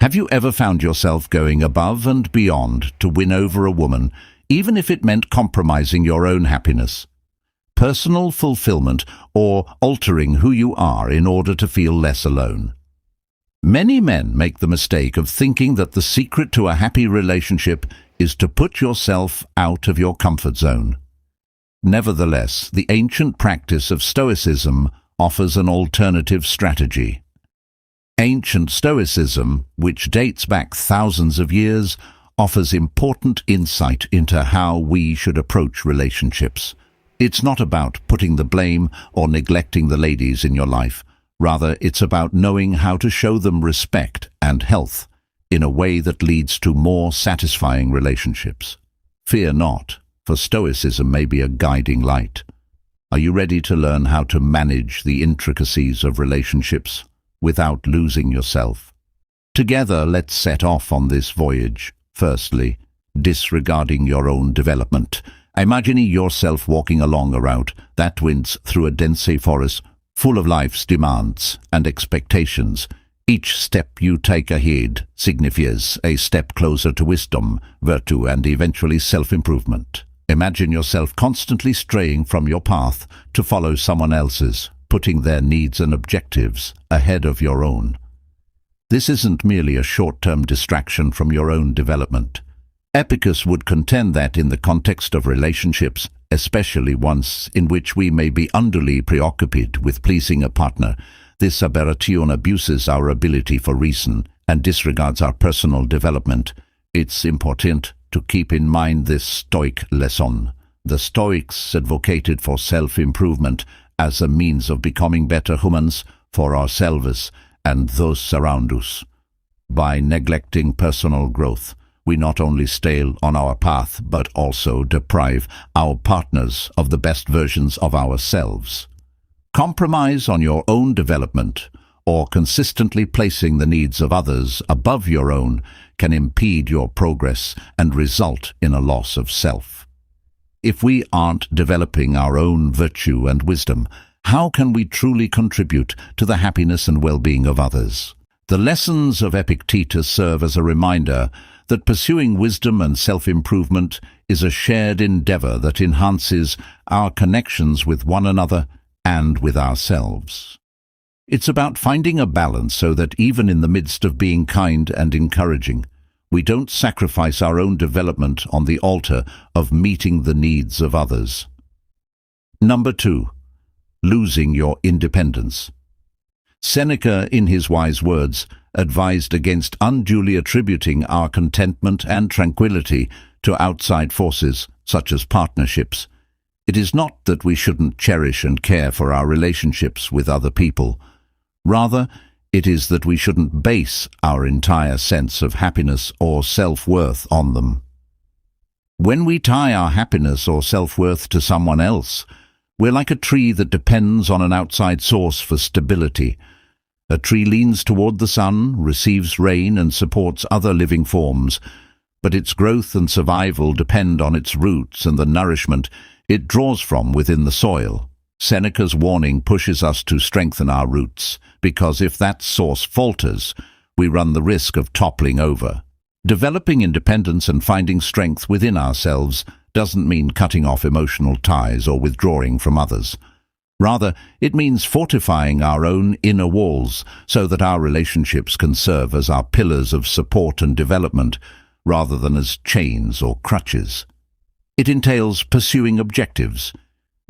Have you ever found yourself going above and beyond to win over a woman, even if it meant compromising your own happiness, personal fulfillment, or altering who you are in order to feel less alone? Many men make the mistake of thinking that the secret to a happy relationship is to put yourself out of your comfort zone. Nevertheless, the ancient practice of Stoicism offers an alternative strategy. Ancient Stoicism, which dates back thousands of years, offers important insight into how we should approach relationships. It's not about putting the blame or neglecting the ladies in your life. Rather, it's about knowing how to show them respect and health in a way that leads to more satisfying relationships. Fear not, for Stoicism may be a guiding light. Are you ready to learn how to manage the intricacies of relationships without losing yourself? Together, let's set off on this voyage. Firstly, disregarding your own development. Imagine yourself walking along a route that winds through a dense forest full of life's demands and expectations. Each step you take ahead signifies a step closer to wisdom, virtue, and eventually self-improvement. Imagine yourself constantly straying from your path to follow someone else's, putting their needs and objectives ahead of your own. This isn't merely a short-term distraction from your own development. Epicurus would contend that in the context of relationships, especially ones in which we may be unduly preoccupied with pleasing a partner, this aberration abuses our ability for reason and disregards our personal development. It's important to keep in mind this Stoic lesson. The Stoics advocated for self-improvement as a means of becoming better humans for ourselves and those around us. By neglecting personal growth, we not only stay on our path but also deprive our partners of the best versions of ourselves. Compromise on your own development or consistently placing the needs of others above your own can impede your progress and result in a loss of self. If we aren't developing our own virtue and wisdom, how can we truly contribute to the happiness and well-being of others? The lessons of Epictetus serve as a reminder that pursuing wisdom and self-improvement is a shared endeavor that enhances our connections with one another and with ourselves. It's about finding a balance so that even in the midst of being kind and encouraging, we don't sacrifice our own development on the altar of meeting the needs of others. Number 2. Losing your independence. Seneca, in his wise words, advised against unduly attributing our contentment and tranquility to outside forces, such as partnerships. It is not that we shouldn't cherish and care for our relationships with other people. Rather, it is that we shouldn't base our entire sense of happiness or self-worth on them. When we tie our happiness or self-worth to someone else, we're like a tree that depends on an outside source for stability. A tree leans toward the sun, receives rain, and supports other living forms, but its growth and survival depend on its roots and the nourishment it draws from within the soil. Seneca's warning pushes us to strengthen our roots, because if that source falters, we run the risk of toppling over. Developing independence and finding strength within ourselves doesn't mean cutting off emotional ties or withdrawing from others. Rather, it means fortifying our own inner walls so that our relationships can serve as our pillars of support and development, rather than as chains or crutches. It entails pursuing objectives,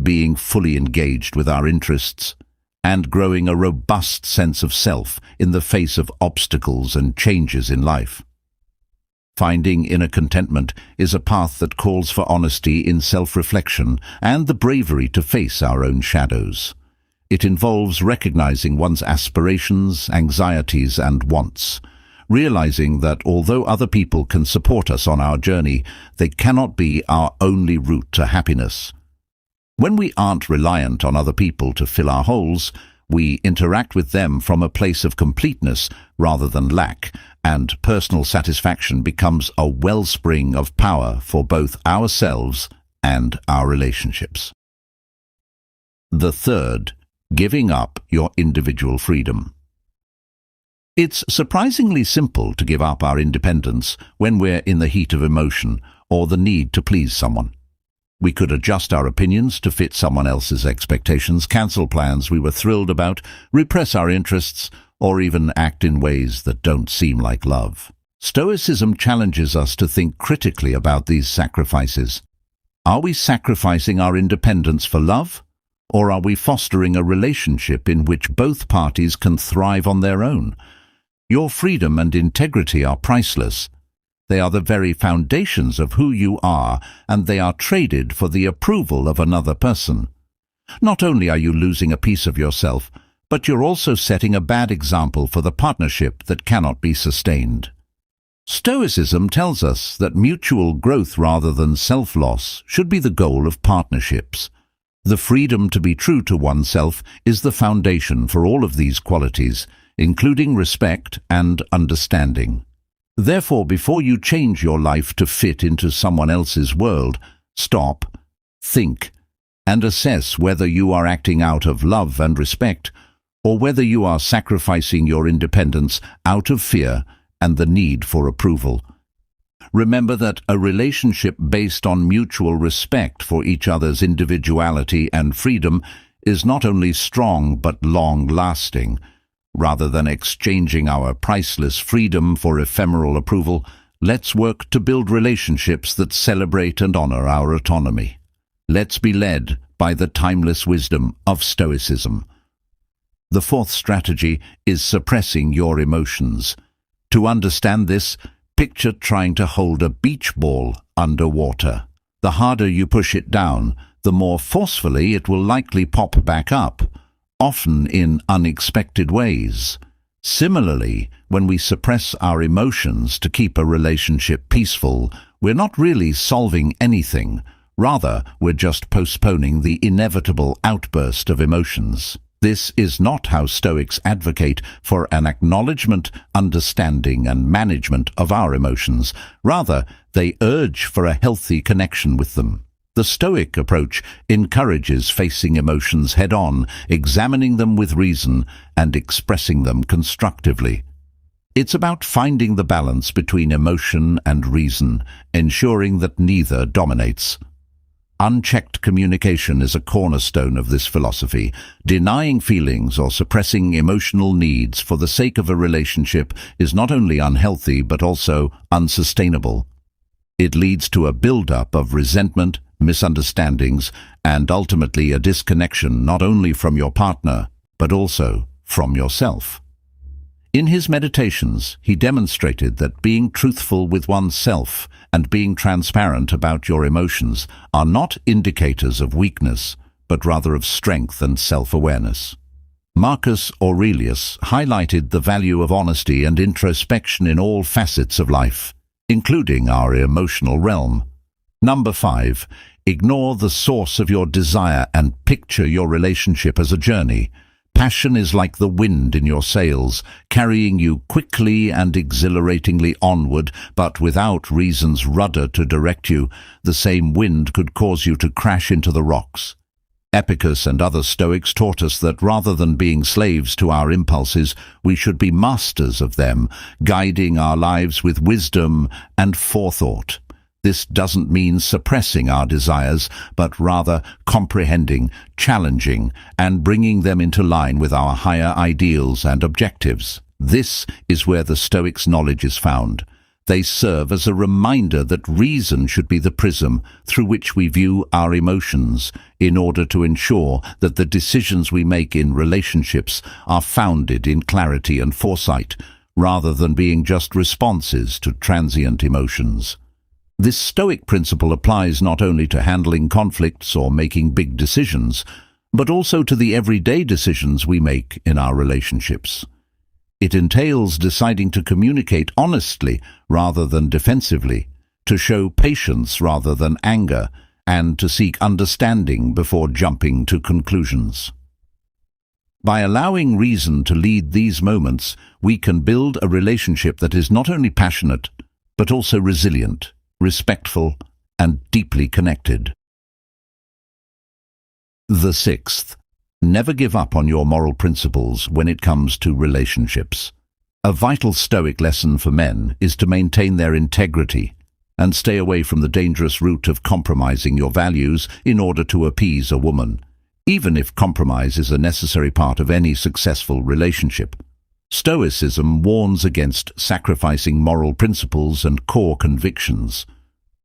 being fully engaged with our interests, and growing a robust sense of self in the face of obstacles and changes in life. Finding inner contentment is a path that calls for honesty in self-reflection and the bravery to face our own shadows. It involves recognizing one's aspirations, anxieties, and wants, realizing that although other people can support us on our journey, they cannot be our only route to happiness. When we aren't reliant on other people to fill our holes, we interact with them from a place of completeness rather than lack, and personal satisfaction becomes a wellspring of power for both ourselves and our relationships. The third, giving up your individual freedom. It's surprisingly simple to give up our independence when we're in the heat of emotion or the need to please someone. We could adjust our opinions to fit someone else's expectations, cancel plans we were thrilled about, repress our interests, or even act in ways that don't seem like love. Stoicism challenges us to think critically about these sacrifices. Are we sacrificing our independence for love, or are we fostering a relationship in which both parties can thrive on their own? Your freedom and integrity are priceless. They are the very foundations of who you are, and they are traded for the approval of another person. Not only are you losing a piece of yourself, but you're also setting a bad example for the partnership that cannot be sustained. Stoicism tells us that mutual growth rather than self-loss should be the goal of partnerships. The freedom to be true to oneself is the foundation for all of these qualities, including respect and understanding. Therefore, before you change your life to fit into someone else's world, stop, think, and assess whether you are acting out of love and respect, or whether you are sacrificing your independence out of fear and the need for approval. Remember that a relationship based on mutual respect for each other's individuality and freedom is not only strong but long-lasting. Rather than exchanging our priceless freedom for ephemeral approval, let's work to build relationships that celebrate and honor our autonomy. Let's be led by the timeless wisdom of Stoicism. The fourth strategy is suppressing your emotions. To understand this, picture trying to hold a beach ball underwater. The harder you push it down, the more forcefully it will likely pop back up, often in unexpected ways. Similarly, when we suppress our emotions to keep a relationship peaceful, we're not really solving anything. Rather, we're just postponing the inevitable outburst of emotions. This is not how Stoics advocate for an acknowledgement, understanding, and management of our emotions. Rather, they urge for a healthy connection with them. The Stoic approach encourages facing emotions head-on, examining them with reason, and expressing them constructively. It's about finding the balance between emotion and reason, ensuring that neither dominates. Unchecked communication is a cornerstone of this philosophy. Denying feelings or suppressing emotional needs for the sake of a relationship is not only unhealthy but also unsustainable. It leads to a build-up of resentment, misunderstandings, and ultimately a disconnection not only from your partner, but also from yourself. In his meditations, he demonstrated that being truthful with oneself and being transparent about your emotions are not indicators of weakness, but rather of strength and self-awareness. Marcus Aurelius highlighted the value of honesty and introspection in all facets of life, including our emotional realm. Number 5. Ignore the source of your desire and picture your relationship as a journey. Passion is like the wind in your sails, carrying you quickly and exhilaratingly onward, but without reason's rudder to direct you, the same wind could cause you to crash into the rocks. Epicurus and other Stoics taught us that rather than being slaves to our impulses, we should be masters of them, guiding our lives with wisdom and forethought. This doesn't mean suppressing our desires, but rather comprehending, challenging, and bringing them into line with our higher ideals and objectives. This is where the Stoics' knowledge is found. They serve as a reminder that reason should be the prism through which we view our emotions, in order to ensure that the decisions we make in relationships are founded in clarity and foresight, rather than being just responses to transient emotions. This Stoic principle applies not only to handling conflicts or making big decisions, but also to the everyday decisions we make in our relationships. It entails deciding to communicate honestly rather than defensively, to show patience rather than anger, and to seek understanding before jumping to conclusions. By allowing reason to lead these moments, we can build a relationship that is not only passionate, but also resilient, respectful, and deeply connected. The 6th. Never give up on your moral principles when it comes to relationships. A vital Stoic lesson for men is to maintain their integrity and stay away from the dangerous route of compromising your values in order to appease a woman, even if compromise is a necessary part of any successful relationship. Stoicism warns against sacrificing moral principles and core convictions.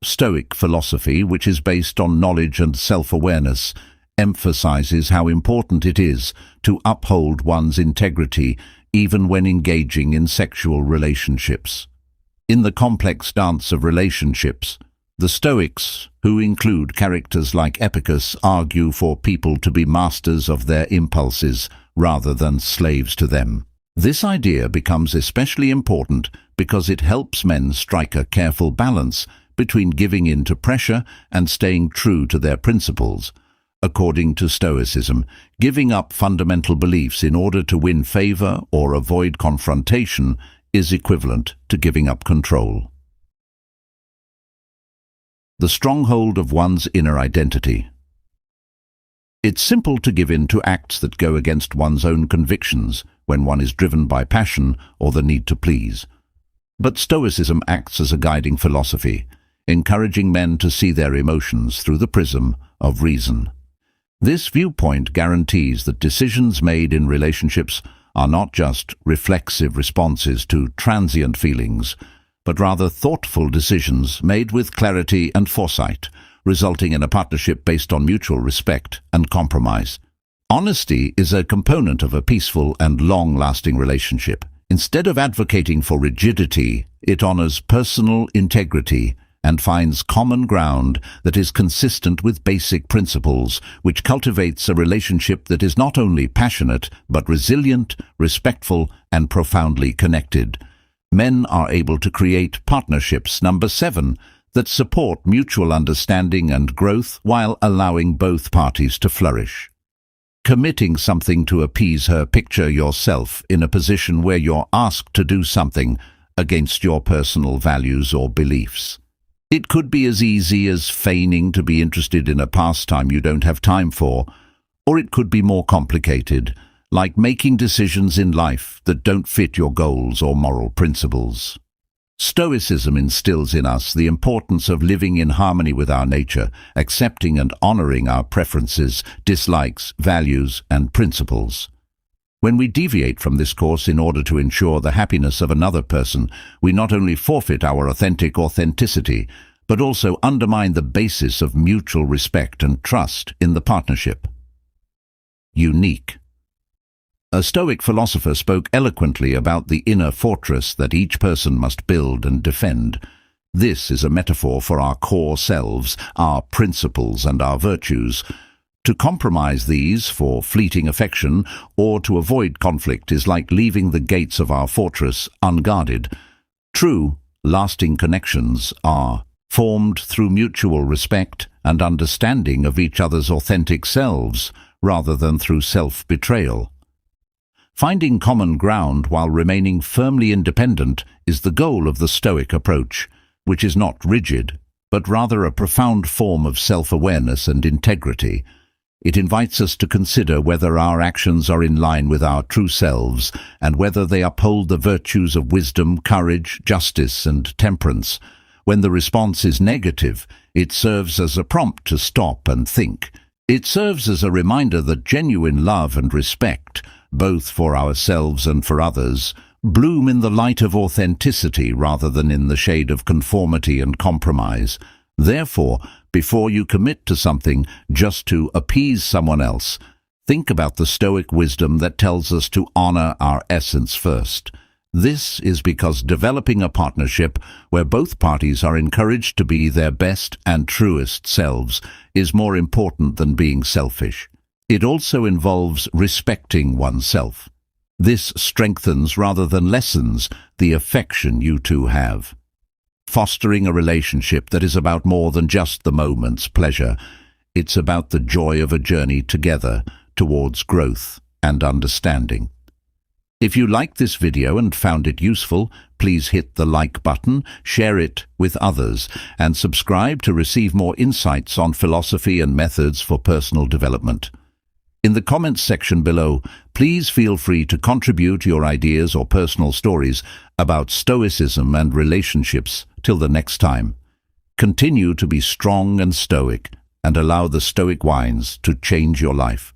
Stoic philosophy, which is based on knowledge and self-awareness, emphasizes how important it is to uphold one's integrity even when engaging in sexual relationships. In the complex dance of relationships, the Stoics, who include characters like Epicus, argue for people to be masters of their impulses rather than slaves to them. This idea becomes especially important because it helps men strike a careful balance between giving in to pressure and staying true to their principles. According to Stoicism, giving up fundamental beliefs in order to win favor or avoid confrontation is equivalent to giving up control. The stronghold of one's inner identity. It's simple to give in to acts that go against one's own convictions when one is driven by passion or the need to please. But Stoicism acts as a guiding philosophy, encouraging men to see their emotions through the prism of reason. This viewpoint guarantees that decisions made in relationships are not just reflexive responses to transient feelings, but rather thoughtful decisions made with clarity and foresight, resulting in a partnership based on mutual respect and compromise. Honesty is a component of a peaceful and long-lasting relationship. Instead of advocating for rigidity, it honors personal integrity and finds common ground that is consistent with basic principles, which cultivates a relationship that is not only passionate, but resilient, respectful, and profoundly connected. Men are able to create partnerships, number 7, that support mutual understanding and growth while allowing both parties to flourish. Committing something to appease her. Picture yourself in a position where you're asked to do something against your personal values or beliefs. It could be as easy as feigning to be interested in a pastime you don't have time for, or it could be more complicated, like making decisions in life that don't fit your goals or moral principles. Stoicism instills in us the importance of living in harmony with our nature, accepting and honoring our preferences, dislikes, values, and principles. When we deviate from this course in order to ensure the happiness of another person, we not only forfeit our authenticity, but also undermine the basis of mutual respect and trust in the partnership. Unique. A Stoic philosopher spoke eloquently about the inner fortress that each person must build and defend. This is a metaphor for our core selves, our principles and our virtues. To compromise these for fleeting affection or to avoid conflict is like leaving the gates of our fortress unguarded. True, lasting connections are formed through mutual respect and understanding of each other's authentic selves, rather than through self-betrayal. Finding common ground while remaining firmly independent is the goal of the Stoic approach, which is not rigid, but rather a profound form of self-awareness and integrity. It invites us to consider whether our actions are in line with our true selves and whether they uphold the virtues of wisdom, courage, justice, and temperance. When the response is negative, it serves as a prompt to stop and think. It serves as a reminder that genuine love and respect, both for ourselves and for others, bloom in the light of authenticity rather than in the shade of conformity and compromise. Therefore, before you commit to something just to appease someone else, think about the Stoic wisdom that tells us to honor our essence first. This is because developing a partnership where both parties are encouraged to be their best and truest selves is more important than being selfish. It also involves respecting oneself. This strengthens rather than lessens the affection you two have. Fostering a relationship that is about more than just the moment's pleasure. It's about the joy of a journey together towards growth and understanding. If you liked this video and found it useful, please hit the like button, share it with others, and subscribe to receive more insights on philosophy and methods for personal development. In the comments section below, please feel free to contribute your ideas or personal stories about Stoicism and relationships. Till the next time, continue to be strong and stoic, and allow the Stoic wines to change your life.